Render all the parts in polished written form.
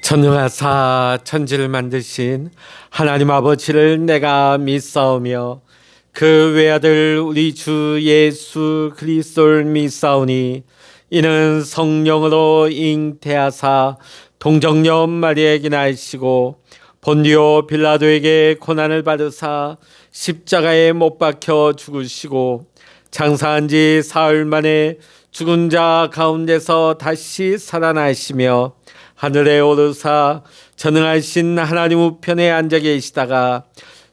전능하사 천지를 만드신 하나님 아버지를 내가 믿사오며 그 외아들 우리 주 예수 그리스도를 믿사오니 이는 성령으로 잉태하사 동정녀 마리아에게 나시고 본디오 빌라도에게 고난을 받으사 십자가에 못 박혀 죽으시고 장사한 지 사흘 만에 죽은 자 가운데서 다시 살아나시며 하늘에 오르사 전능하신 하나님 우편에 앉아 계시다가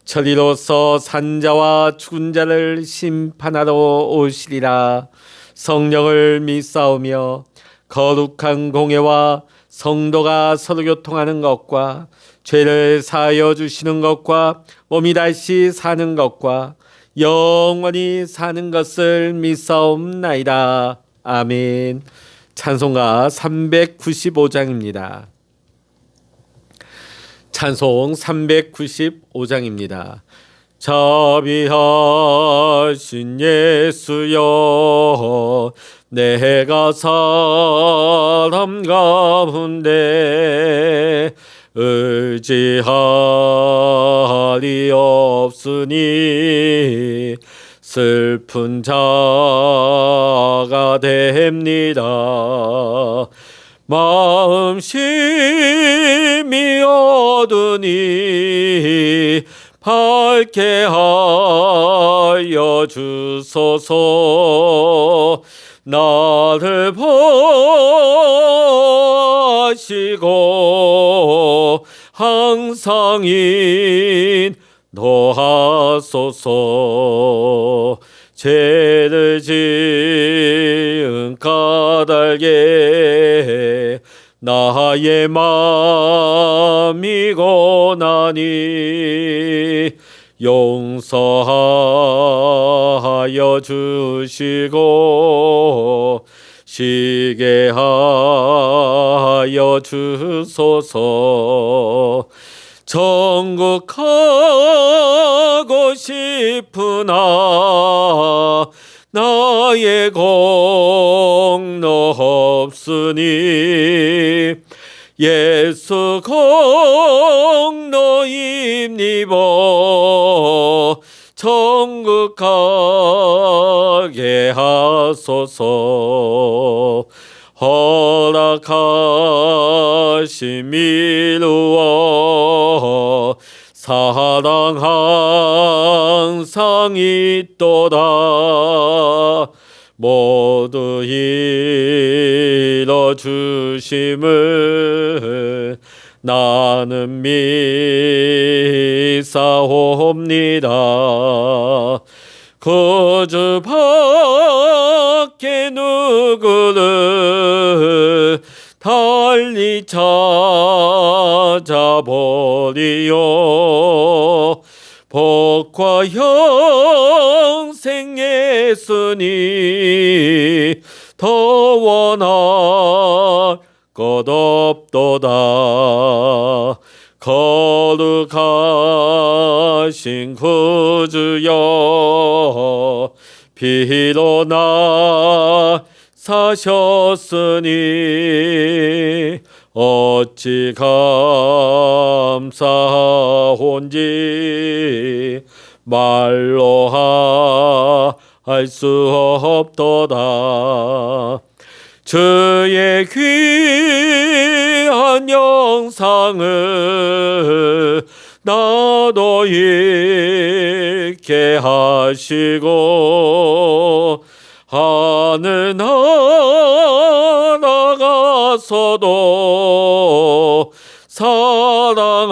저리로서 산자와 죽은 자를 심판하러 오시리라. 성령을 믿사오며 거룩한 공예와 성도가 서로 교통하는 것과 죄를 사하여 주시는 것과 몸이 다시 사는 것과 영원히 사는 것을 믿사옵나이다. 아멘. 찬송가 395장입니다. 찬송 395장입니다. 자비하신 예수여, 내가 사람 가운데 의지할이 없으니 슬픈 자가 됩니다. 마음 심히 어두니 밝게 하여 주소서. 나를 보시고 항상 인도하소서. 죄를 지은 까닭에 나의 마음이 고나니 용서하여 주시고 쉬게 하여 주소서. 천국 가고 싶으나 나의 공로 없으니 예수 공로 힘입어 천국 가게 하소서. 허락하심 이루어 사랑 항상 있도다. 모두 이뤄주심을 나는 믿사옵니다. 그주 밖에 누구를 달리 찾아보리요. 복과 영생 예수니 더 원할 것 없도다. 거룩하신 구주여, 피로 나 사셨으니 어찌 감사하온지 말로 할 수 없도다. 주의 귀한 영상을 나도 읽게 하시고 하늘 나아가서도 사랑하게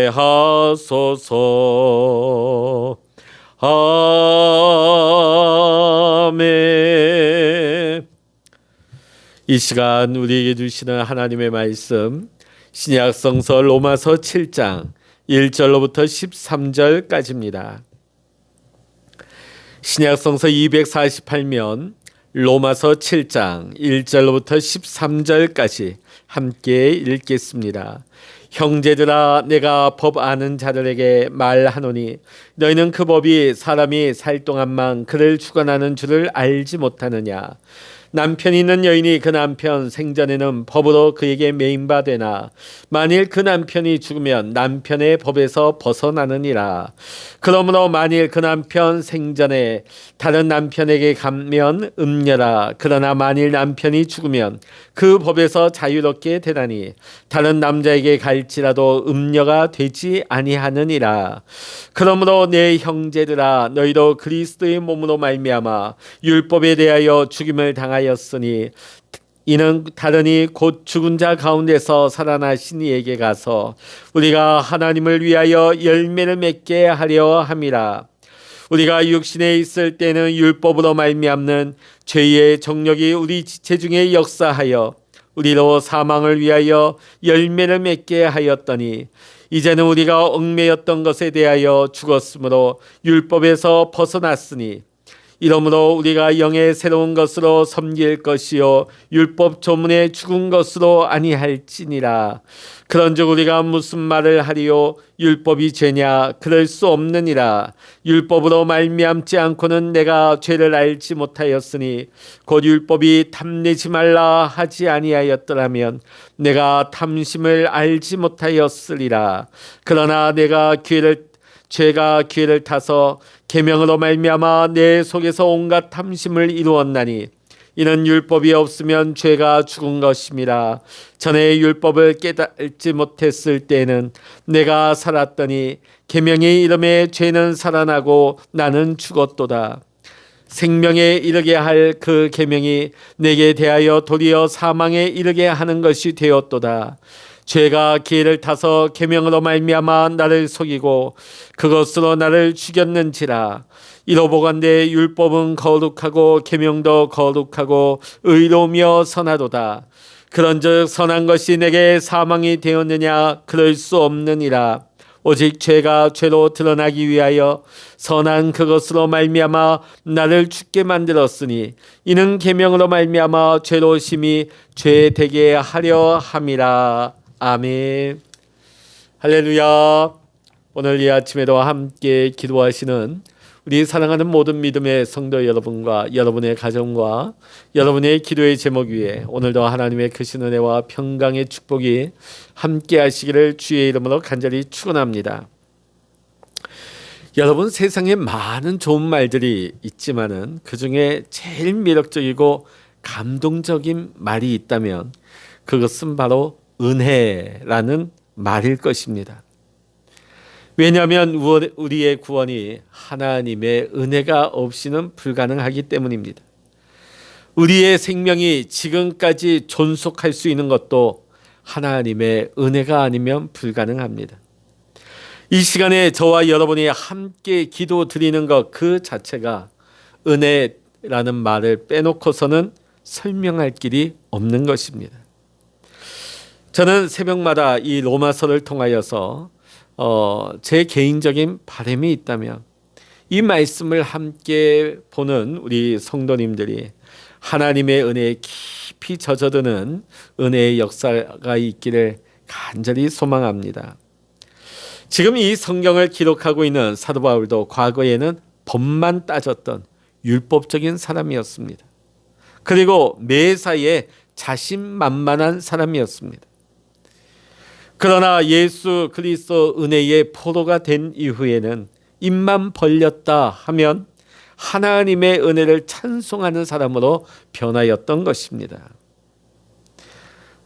하소서. 아멘. 이 시간 우리에게 주시는 하나님의 말씀, 신약 성서 로마서 7장 1절로부터 13절까지입니다. 신약 성서 248면 로마서 7장 1절로부터 13절까지 함께 읽겠습니다. 형제들아, 내가 법 아는 자들에게 말하노니 너희는 그 법이 사람이 살 동안만 그를 주관하는 줄을 알지 못하느냐. 남편이 있는 여인이 그 남편 생전에는 법으로 그에게 매인바되나 만일 그 남편이 죽으면 남편의 법에서 벗어나느니라. 그러므로 만일 그 남편 생전에 다른 남편에게 가면 음녀라. 그러나 만일 남편이 죽으면 그 법에서 자유롭게 되나니 다른 남자에게 갈지라도 음녀가 되지 아니하느니라. 그러므로 내 형제들아, 너희도 그리스도의 몸으로 말미암아 율법에 대하여 죽임을 당하였으니 이는 다르니 곧 죽은 자 가운데서 살아나신 이에게 가서 우리가 하나님을 위하여 열매를 맺게 하려 함이라. 우리가 육신에 있을 때는 율법으로 말미암는 죄의 정력이 우리 지체 중에 역사하여 우리로 사망을 위하여 열매를 맺게 하였더니 이제는 우리가 얽매였던 것에 대하여 죽었으므로 율법에서 벗어났으니 이러므로 우리가 영의 새로운 것으로 섬길 것이요 율법 조문에 죽은 것으로 아니할지니라. 그런즉 우리가 무슨 말을 하리요? 율법이 죄냐? 그럴 수 없느니라. 율법으로 말미암지 않고는 내가 죄를 알지 못하였으니 곧 율법이 탐내지 말라 하지 아니하였더라면 내가 탐심을 알지 못하였으리라. 그러나 죄가 기회를 타서 계명으로 말미암아 내 속에서 온갖 탐심을 이루었나니 이는 율법이 없으면 죄가 죽은 것임이라. 전에 율법을 깨닫지 못했을 때는 내가 살았더니 계명의 이름에 죄는 살아나고 나는 죽었도다. 생명에 이르게 할 그 계명이 내게 대하여 도리어 사망에 이르게 하는 것이 되었도다. 죄가 기회를 타서 계명으로 말미암아 나를 속이고 그것으로 나를 죽였는지라. 이로보건대 율법은 거룩하고 계명도 거룩하고 의로우며 선하도다. 그런즉 선한 것이 내게 사망이 되었느냐? 그럴 수 없느니라. 오직 죄가 죄로 드러나기 위하여 선한 그것으로 말미암아 나를 죽게 만들었으니 이는 계명으로 말미암아 죄로 심히 죄 되게 하려 함이라. 아멘. 할렐루야. 오늘 이 아침에도 함께 기도하시는 우리 사랑하는 모든 믿음의 성도 여러분과 여러분의 가정과 여러분의 기도의 제목 위에 오늘도 하나님의 크신 은혜와 평강의 축복이 함께 하시기를 주의 이름으로 간절히 축원합니다. 여러분, 세상에 많은 좋은 말들이 있지만은 그중에 제일 매력적이고 감동적인 말이 있다면 그것은 바로 은혜라는 말일 것입니다. 왜냐하면 우리의 구원이 하나님의 은혜가 없이는 불가능하기 때문입니다. 우리의 생명이 지금까지 존속할 수 있는 것도 하나님의 은혜가 아니면 불가능합니다. 이 시간에 저와 여러분이 함께 기도 드리는 것 그 자체가 은혜라는 말을 빼놓고서는 설명할 길이 없는 것입니다. 저는 새벽마다 이 로마서를 통하여서 제 개인적인 바람이 있다면 이 말씀을 함께 보는 우리 성도님들이 하나님의 은혜에 깊이 젖어드는 은혜의 역사가 있기를 간절히 소망합니다. 지금 이 성경을 기록하고 있는 사도 바울도 과거에는 법만 따졌던 율법적인 사람이었습니다. 그리고 매사에 자신만만한 사람이었습니다. 그러나 예수 그리스도 은혜의 포로가 된 이후에는 입만 벌렸다 하면 하나님의 은혜를 찬송하는 사람으로 변하였던 것입니다.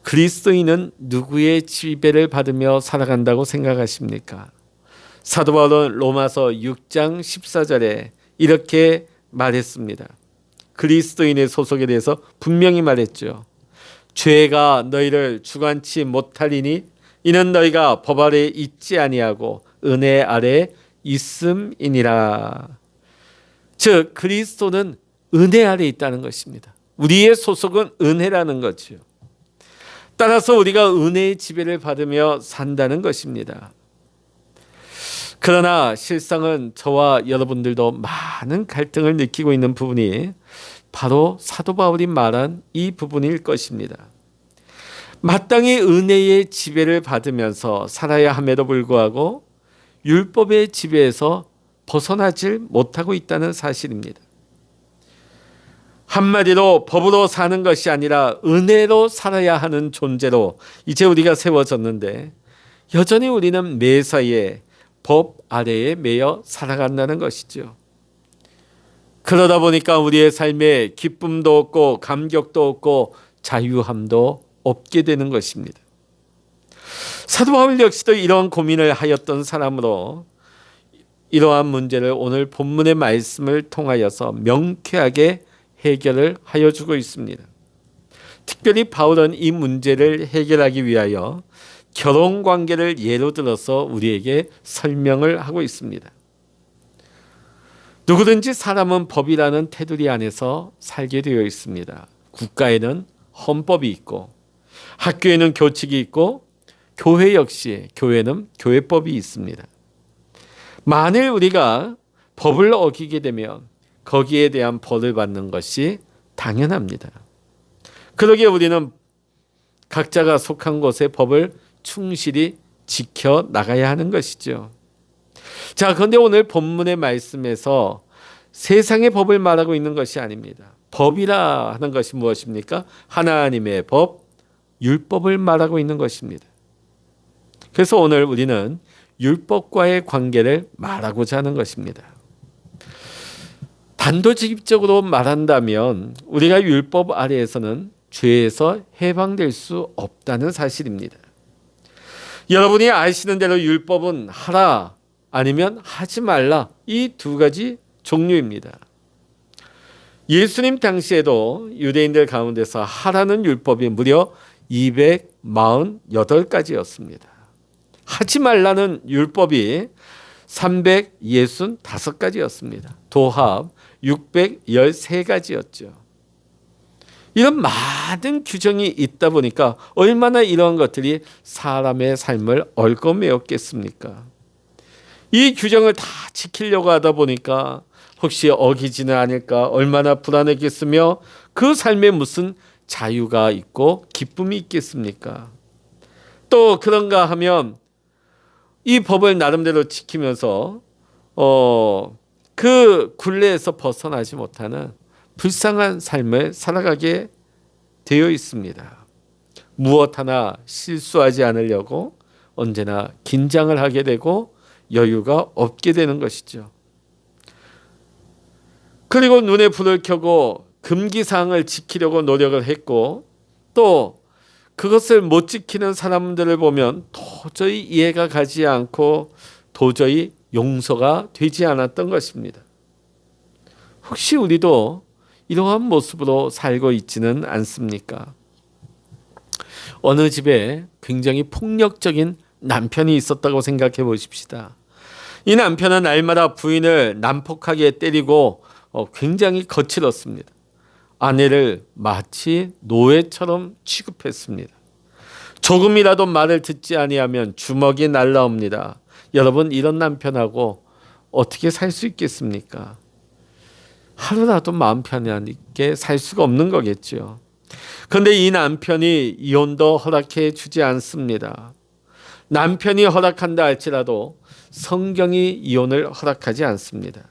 그리스도인은 누구의 지배를 받으며 살아간다고 생각하십니까? 사도 바울은 로마서 6장 14절에 이렇게 말했습니다. 그리스도인의 소속에 대해서 분명히 말했죠. 죄가 너희를 주관치 못하리니 이는 너희가 법 아래 있지 아니하고 은혜 아래 있음이니라. 즉 그리스도는 은혜 아래 있다는 것입니다. 우리의 소속은 은혜라는 거죠. 따라서 우리가 은혜의 지배를 받으며 산다는 것입니다. 그러나 실상은 저와 여러분들도 많은 갈등을 느끼고 있는 부분이 바로 사도 바울이 말한 이 부분일 것입니다. 마땅히 은혜의 지배를 받으면서 살아야 함에도 불구하고 율법의 지배에서 벗어나질 못하고 있다는 사실입니다. 한마디로 법으로 사는 것이 아니라 은혜로 살아야 하는 존재로 이제 우리가 세워졌는데 여전히 우리는 매사에 법 아래에 매여 살아간다는 것이죠. 그러다 보니까 우리의 삶에 기쁨도 없고 감격도 없고 자유함도 없게 되는 것입니다. 사도 바울 역시도 이런 고민을 하였던 사람으로 이러한 문제를 오늘 본문의 말씀을 통하여서 명쾌하게 해결을 하여 주고 있습니다. 특별히 바울은 이 문제를 해결하기 위하여 결혼 관계를 예로 들어서 우리에게 설명을 하고 있습니다. 누구든지 사람은 법이라는 테두리 안에서 살게 되어 있습니다. 국가에는 헌법이 있고 학교에는 교칙이 있고 교회 역시 교회는 교회법이 있습니다. 만일 우리가 법을 어기게 되면 거기에 대한 벌을 받는 것이 당연합니다. 그러기에 우리는 각자가 속한 곳의 법을 충실히 지켜 나가야 하는 것이죠. 자, 그런데 오늘 본문의 말씀에서 세상의 법을 말하고 있는 것이 아닙니다. 법이라 하는 것이 무엇입니까? 하나님의 법, 율법을 말하고 있는 것입니다. 그래서 오늘 우리는 율법과의 관계를 말하고자 하는 것입니다. 단도직입적으로 말한다면 우리가 율법 아래에서는 죄에서 해방될 수 없다는 사실입니다. 여러분이 아시는 대로 율법은 하라 아니면 하지 말라, 이 두 가지 종류입니다. 예수님 당시에도 유대인들 가운데서 하라는 율법이 무려 248가지였습니다. 하지 말라는 율법이 365가지였습니다. 도합 613가지였죠. 이런 많은 규정이 있다 보니까 얼마나 이런 것들이 사람의 삶을 얽어매었겠습니까? 이 규정을 다 지키려고 하다 보니까 혹시 어기지는 않을까 얼마나 불안했겠으며 그 삶에 무슨 자유가 있고 기쁨이 있겠습니까? 또 그런가 하면 이 법을 나름대로 지키면서 그 굴레에서 벗어나지 못하는 불쌍한 삶을 살아가게 되어 있습니다. 무엇 하나 실수하지 않으려고 언제나 긴장을 하게 되고 여유가 없게 되는 것이죠. 그리고 눈에 불을 켜고 금기사항을 지키려고 노력을 했고 또 그것을 못 지키는 사람들을 보면 도저히 이해가 가지 않고 도저히 용서가 되지 않았던 것입니다. 혹시 우리도 이러한 모습으로 살고 있지는 않습니까? 어느 집에 굉장히 폭력적인 남편이 있었다고 생각해 보십시다. 이 남편은 날마다 부인을 난폭하게 때리고 굉장히 거칠었습니다. 아내를 마치 노예처럼 취급했습니다. 조금이라도 말을 듣지 아니하면 주먹이 날라옵니다. 여러분, 이런 남편하고 어떻게 살 수 있겠습니까? 하루라도 마음 편하게 살 수가 없는 거겠죠. 그런데 이 남편이 이혼도 허락해 주지 않습니다. 남편이 허락한다 할지라도 성경이 이혼을 허락하지 않습니다.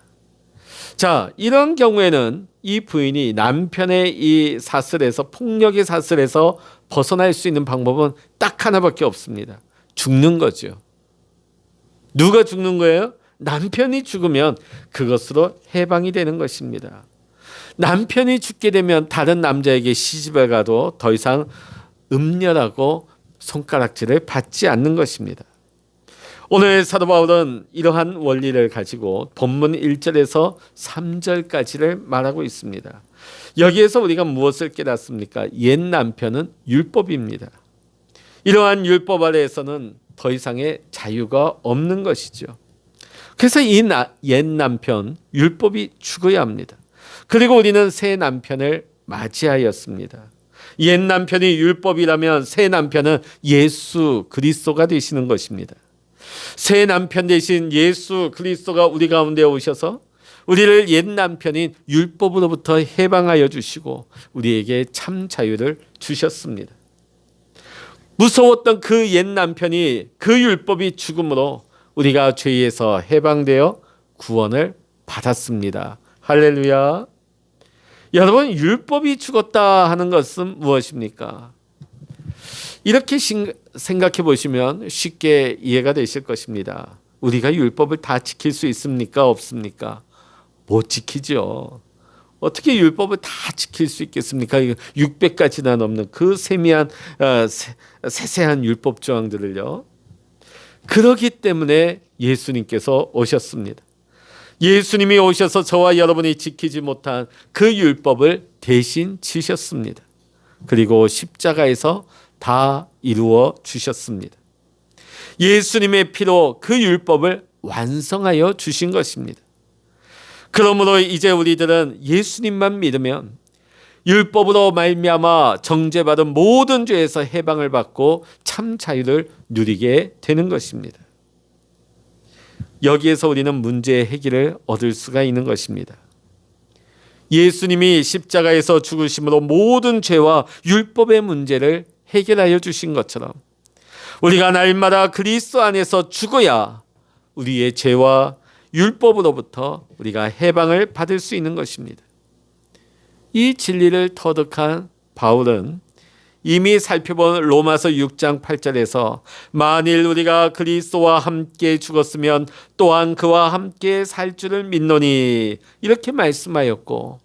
자, 이런 경우에는 이 부인이 남편의 이 사슬에서, 폭력의 사슬에서 벗어날 수 있는 방법은 딱 하나밖에 없습니다. 죽는 거죠. 누가 죽는 거예요? 남편이 죽으면 그것으로 해방이 되는 것입니다. 남편이 죽게 되면 다른 남자에게 시집을 가도 더 이상 음녀라고 손가락질을 받지 않는 것입니다. 오늘 사도 바울은 이러한 원리를 가지고 본문 1절에서 3절까지를 말하고 있습니다. 여기에서 우리가 무엇을 깨닫습니까? 옛 남편은 율법입니다. 이러한 율법 아래에서는 더 이상의 자유가 없는 것이죠. 그래서 이 옛 남편, 율법이 죽어야 합니다. 그리고 우리는 새 남편을 맞이하였습니다. 옛 남편이 율법이라면 새 남편은 예수 그리스도가 되시는 것입니다. 새 남편 대신 예수 그리스도가 우리 가운데 오셔서 우리를 옛 남편인 율법으로부터 해방하여 주시고 우리에게 참 자유를 주셨습니다. 무서웠던 그 옛 남편이, 그 율법이 죽음으로 우리가 죄에서 해방되어 구원을 받았습니다. 할렐루야. 여러분, 율법이 죽었다 하는 것은 무엇입니까? 이렇게 생각해 보시면 쉽게 이해가 되실 것입니다. 우리가 율법을 다 지킬 수 있습니까? 없습니까? 못 지키죠. 어떻게 율법을 다 지킬 수 있겠습니까? 600가지나 넘는 그 세미한 세세한 율법 조항들을요. 그렇기 때문에 예수님께서 오셨습니다. 예수님이 오셔서 저와 여러분이 지키지 못한 그 율법을 대신 지셨습니다. 그리고 십자가에서 다 이루어 주셨습니다. 예수님의 피로 그 율법을 완성하여 주신 것입니다. 그러므로 이제 우리들은 예수님만 믿으면 율법으로 말미암아 정죄받은 모든 죄에서 해방을 받고 참 자유를 누리게 되는 것입니다. 여기에서 우리는 문제의 해결을 얻을 수가 있는 것입니다. 예수님이 십자가에서 죽으심으로 모든 죄와 율법의 문제를 해결하여 주신 것처럼 우리가 날마다 그리스도 안에서 죽어야 우리의 죄와 율법으로부터 우리가 해방을 받을 수 있는 것입니다. 이 진리를 터득한 바울은 이미 살펴본 로마서 6장 8절에서 만일 우리가 그리스도와 함께 죽었으면 또한 그와 함께 살 줄을 믿노니 이렇게 말씀하였고,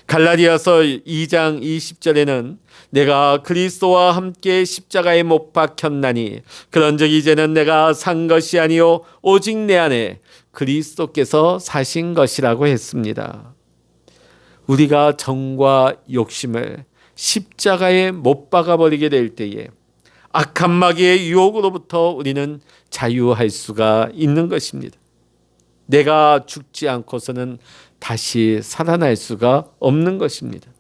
갈라디아서 2장 20절에는 내가 그리스도와 함께 십자가에 못 박혔나니 그런즉 이제는 내가 산 것이 아니요 오직 내 안에 그리스도께서 사신 것이라고 했습니다. 우리가 정과 욕심을 십자가에 못 박아버리게 될 때에 악한 마귀의 유혹으로부터 우리는 자유할 수가 있는 것입니다. 내가 죽지 않고서는 다시 살아날 수가 없는 것입니다.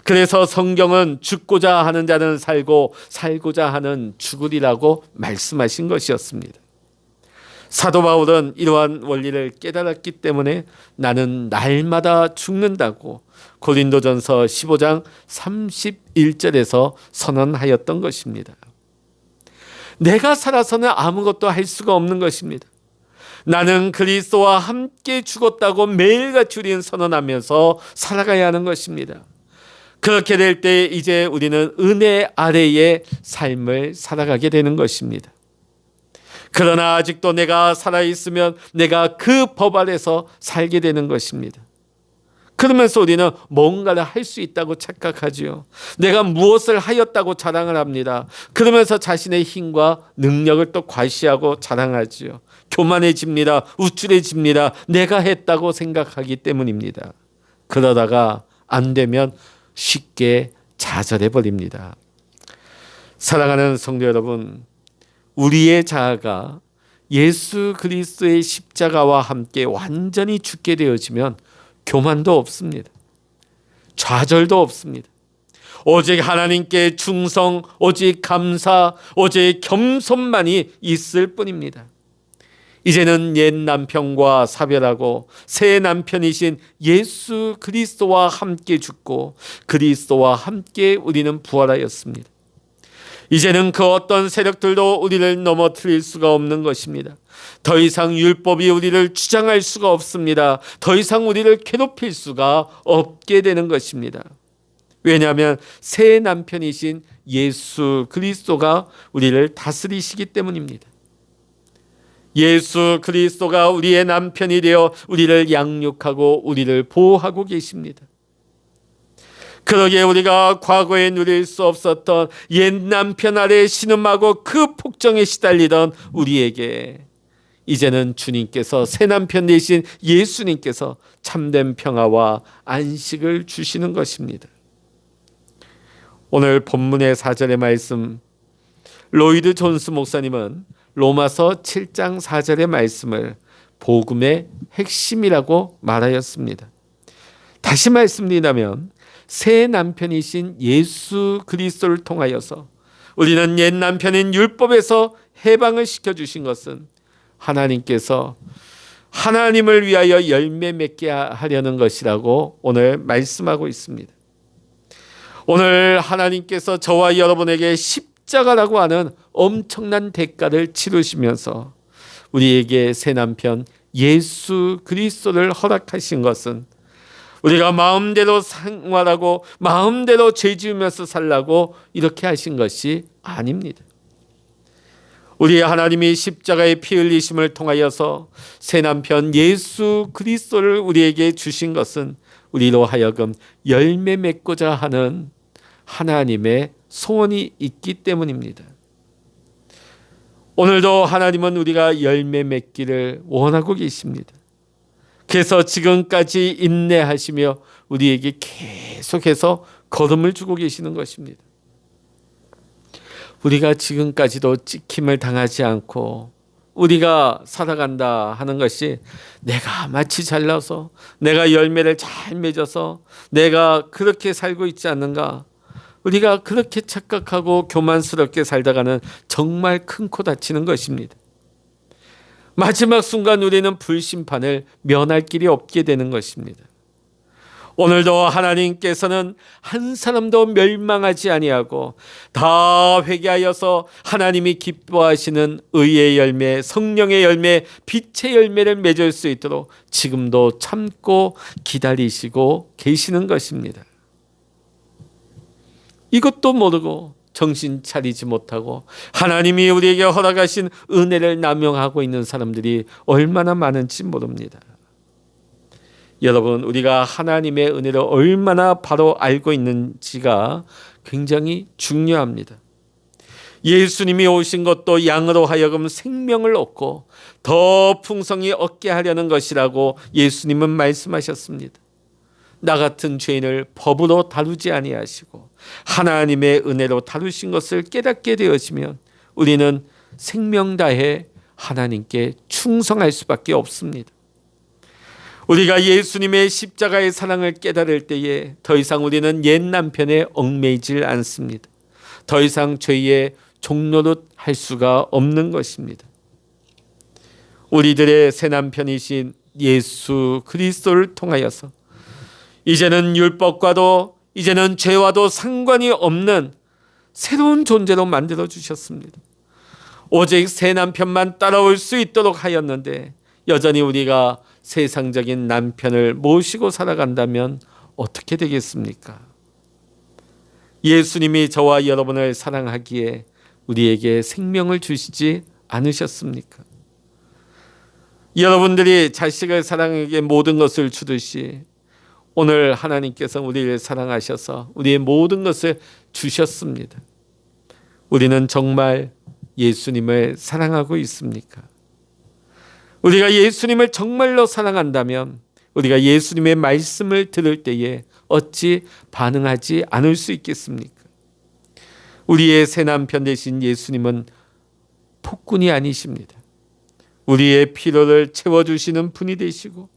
그래서 성경은 죽고자 하는 자는 살고 살고자 하는 죽으리라고 말씀하신 것이었습니다. 사도 바울은 이러한 원리를 깨달았기 때문에 나는 날마다 죽는다고 고린도전서 15장 31절에서 선언하였던 것입니다. 내가 살아서는 아무것도 할 수가 없는 것입니다. 나는 그리스도와 함께 죽었다고 매일같이 우리는 선언하면서 살아가야 하는 것입니다. 그렇게 될 때 이제 우리는 은혜 아래의 삶을 살아가게 되는 것입니다. 그러나 아직도 내가 살아있으면 내가 그 법 아래서 살게 되는 것입니다. 그러면서 우리는 뭔가를 할 수 있다고 착각하지요. 내가 무엇을 하였다고 자랑을 합니다. 그러면서 자신의 힘과 능력을 또 과시하고 자랑하지요. 교만해집니다. 우쭐해집니다. 내가 했다고 생각하기 때문입니다. 그러다가 안 되면 쉽게 좌절해버립니다. 사랑하는 성도 여러분, 우리의 자아가 예수 그리스도의 십자가와 함께 완전히 죽게 되어지면 교만도 없습니다. 좌절도 없습니다. 오직 하나님께 충성, 오직 감사, 오직 겸손만이 있을 뿐입니다. 이제는 옛 남편과 사별하고 새 남편이신 예수 그리스도와 함께 죽고 그리스도와 함께 우리는 부활하였습니다. 이제는 그 어떤 세력들도 우리를 넘어뜨릴 수가 없는 것입니다. 더 이상 율법이 우리를 주장할 수가 없습니다. 더 이상 우리를 괴롭힐 수가 없게 되는 것입니다. 왜냐하면 새 남편이신 예수 그리스도가 우리를 다스리시기 때문입니다. 예수 그리스도가 우리의 남편이 되어 우리를 양육하고 우리를 보호하고 계십니다. 그러기에 우리가 과거에 누릴 수 없었던 옛 남편 아래 신음하고 그 폭정에 시달리던 우리에게 이제는 주님께서 새 남편 되신 예수님께서 참된 평화와 안식을 주시는 것입니다. 오늘 본문의 4절의 말씀, 로이드 존스 목사님은 로마서 7장 4절의 말씀을 복음의 핵심이라고 말하였습니다. 다시 말씀드리자면 새 남편이신 예수 그리스도를 통하여서 우리는 옛 남편인 율법에서 해방을 시켜주신 것은 하나님께서 하나님을 위하여 열매 맺게 하려는 것이라고 오늘 말씀하고 있습니다. 오늘 하나님께서 저와 여러분에게 십자가라고 하는 엄청난 대가를 치르시면서 우리에게 새 남편 예수 그리스도를 허락하신 것은 우리가 마음대로 생활하고 마음대로 죄 지으면서 살라고 이렇게 하신 것이 아닙니다. 우리 하나님이 십자가의 피 흘리심을 통하여서 새 남편 예수 그리스도를 우리에게 주신 것은 우리로 하여금 열매 맺고자 하는 하나님의 소원이 있기 때문입니다. 오늘도 하나님은 우리가 열매 맺기를 원하고 계십니다. 그래서 지금까지 인내하시며 우리에게 계속해서 걸음을 주고 계시는 것입니다. 우리가 지금까지도 찍힘을 당하지 않고 우리가 살아간다 하는 것이 내가 마치 잘나서 내가 열매를 잘 맺어서 내가 그렇게 살고 있지 않는가, 우리가 그렇게 착각하고 교만스럽게 살다가는 정말 큰 코 다치는 것입니다. 마지막 순간 우리는 불심판을 면할 길이 없게 되는 것입니다. 오늘도 하나님께서는 한 사람도 멸망하지 아니하고 다 회개하여서 하나님이 기뻐하시는 의의 열매, 성령의 열매, 빛의 열매를 맺을 수 있도록 지금도 참고 기다리시고 계시는 것입니다. 이것도 모르고 정신 차리지 못하고 하나님이 우리에게 허락하신 은혜를 남용하고 있는 사람들이 얼마나 많은지 모릅니다. 여러분, 우리가 하나님의 은혜를 얼마나 바로 알고 있는지가 굉장히 중요합니다. 예수님이 오신 것도 양으로 하여금 생명을 얻고 더 풍성히 얻게 하려는 것이라고 예수님은 말씀하셨습니다. 나 같은 죄인을 법으로 다루지 아니하시고 하나님의 은혜로 다루신 것을 깨닫게 되어지면 우리는 생명 다해 하나님께 충성할 수밖에 없습니다. 우리가 예수님의 십자가의 사랑을 깨달을 때에 더 이상 우리는 옛 남편에 얽매이질 않습니다. 더 이상 죄의 종노릇 할 수가 없는 것입니다. 우리들의 새 남편이신 예수 그리스도를 통하여서 이제는 율법과도 이제는 죄와도 상관이 없는 새로운 존재로 만들어 주셨습니다. 오직 새 남편만 따라올 수 있도록 하였는데 여전히 우리가 세상적인 남편을 모시고 살아간다면 어떻게 되겠습니까? 예수님이 저와 여러분을 사랑하기에 우리에게 생명을 주시지 않으셨습니까? 여러분들이 자식을 사랑하기에 모든 것을 주듯이 오늘 하나님께서 우리를 사랑하셔서 우리의 모든 것을 주셨습니다. 우리는 정말 예수님을 사랑하고 있습니까? 우리가 예수님을 정말로 사랑한다면 우리가 예수님의 말씀을 들을 때에 어찌 반응하지 않을 수 있겠습니까? 우리의 새 남편 되신 예수님은 폭군이 아니십니다. 우리의 필요를 채워주시는 분이 되시고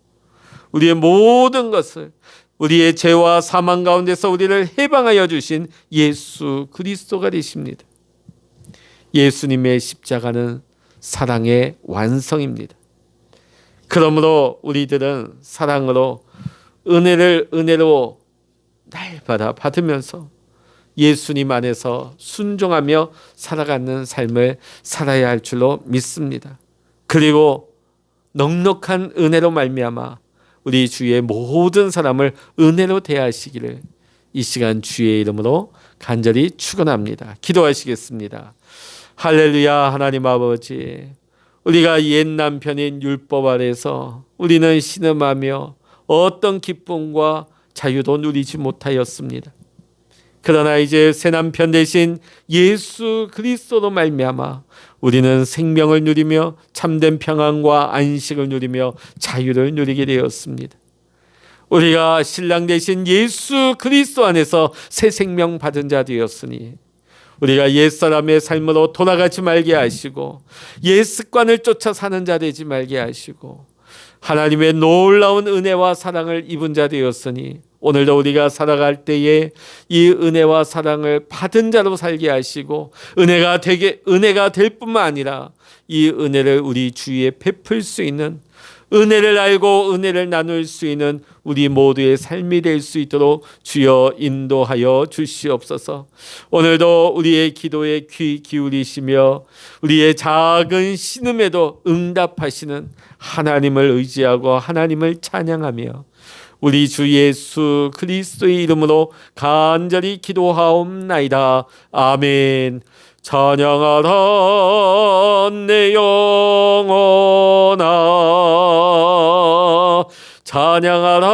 우리의 모든 것을 우리의 죄와 사망 가운데서 우리를 해방하여 주신 예수 그리스도가 되십니다. 예수님의 십자가는 사랑의 완성입니다. 그러므로 우리들은 사랑으로 은혜로 날마다 받으면서 예수님 안에서 순종하며 살아가는 삶을 살아야 할 줄로 믿습니다. 그리고 넉넉한 은혜로 말미암아 우리 주위의 모든 사람을 은혜로 대하시기를 이 시간 주의 이름으로 간절히 축원합니다. 기도하시겠습니다. 할렐루야. 하나님 아버지, 우리가 옛 남편인 율법 아래서 우리는 신음하며 어떤 기쁨과 자유도 누리지 못하였습니다. 그러나 이제 새 남편 대신 예수 그리스도로 말미암아 우리는 생명을 누리며 참된 평안과 안식을 누리며 자유를 누리게 되었습니다. 우리가 신랑 대신 예수 그리스도 안에서 새 생명 받은 자 되었으니 우리가 옛사람의 삶으로 돌아가지 말게 하시고 옛 습관을 쫓아 사는 자 되지 말게 하시고 하나님의 놀라운 은혜와 사랑을 입은 자 되었으니 오늘도 우리가 살아갈 때에 이 은혜와 사랑을 받은 자로 살게 하시고 은혜가 될 뿐만 아니라 이 은혜를 우리 주위에 베풀 수 있는, 은혜를 알고 은혜를 나눌 수 있는 우리 모두의 삶이 될 수 있도록 주여 인도하여 주시옵소서. 오늘도 우리의 기도에 귀 기울이시며 우리의 작은 신음에도 응답하시는 하나님을 의지하고 하나님을 찬양하며 우리 주 예수 그리스도의 이름으로 간절히 기도하옵나이다. 아멘. 찬양하라 내 영혼아, 찬양하라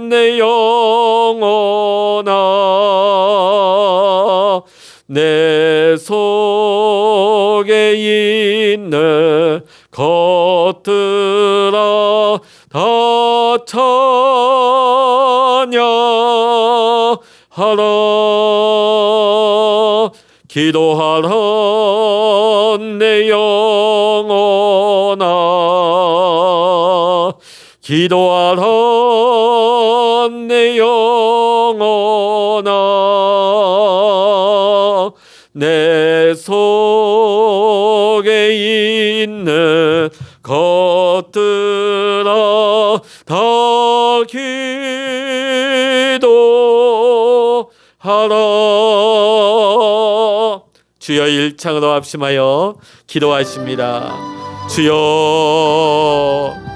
내 영혼아, 내 속에 있는 것들아 다 찬양하라. 기도하라 내 영혼아, 기도하라 내 영혼아, 내 속에 있는 것들아 다 기도하라. 주여 일창으로 합심하여 기도하십니다. 주여